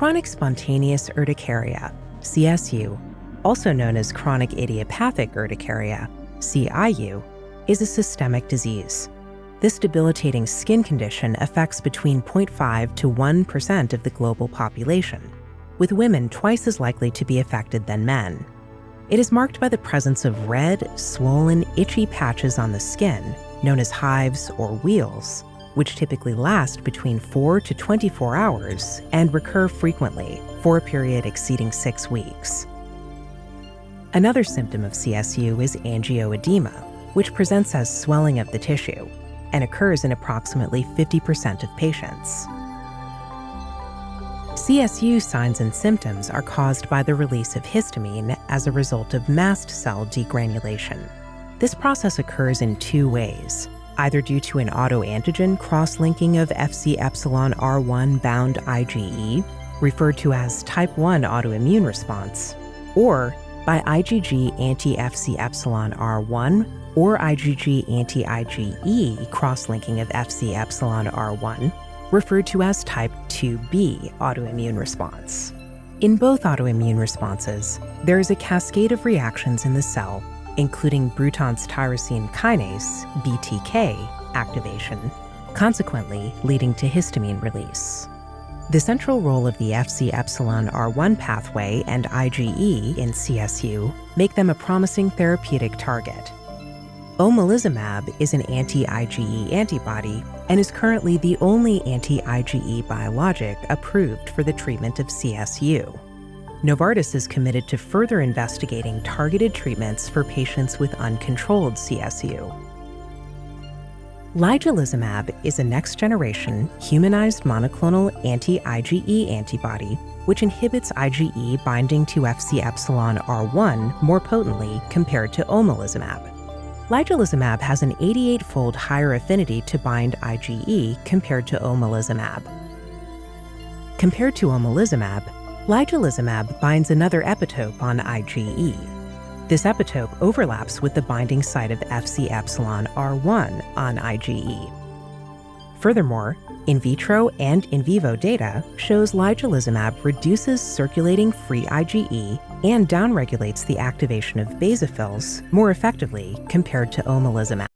Chronic spontaneous urticaria, CSU, also known as chronic idiopathic urticaria, CIU, is a systemic disease. This debilitating skin condition affects between 0.5 to 1% of the global population, with women twice as likely to be affected than men. It is marked by the presence of red, swollen, itchy patches on the skin, known as hives or wheals, which typically last between 4 to 24 hours and recur frequently for a period exceeding 6 weeks. Another symptom of CSU is angioedema, which presents as swelling of the tissue and occurs in approximately 50% of patients. CSU signs and symptoms are caused by the release of histamine as a result of mast cell degranulation. This process occurs in 2 ways, either due to an autoantigen cross-linking of Fc-epsilon-R1 bound IgE, referred to as type 1 autoimmune response, or by IgG anti-Fc-epsilon-R1 or IgG anti-IgE cross-linking of Fc-epsilon-R1, referred to as type 2b autoimmune response. In both autoimmune responses, there is a cascade of reactions in the cell, including Bruton's tyrosine kinase, BTK, activation, consequently leading to histamine release. The central role of the Fc-epsilon-R1 pathway and IgE in CSU make them a promising therapeutic target. Omalizumab is an anti-IgE antibody and is currently the only anti-IgE biologic approved for the treatment of CSU. Novartis is committed to further investigating targeted treatments for patients with uncontrolled CSU. Ligelizumab is a next-generation humanized monoclonal anti-IgE antibody which inhibits IgE binding to Fc-epsilon-R1 more potently compared to omalizumab. Ligelizumab has an 88-fold higher affinity to bind IgE compared to omalizumab. Compared to omalizumab, ligelizumab binds another epitope on IgE. This epitope overlaps with the binding site of Fc-epsilon-R1 on IgE. Furthermore, in vitro and in vivo data shows ligelizumab reduces circulating free IgE and downregulates the activation of basophils more effectively compared to omalizumab.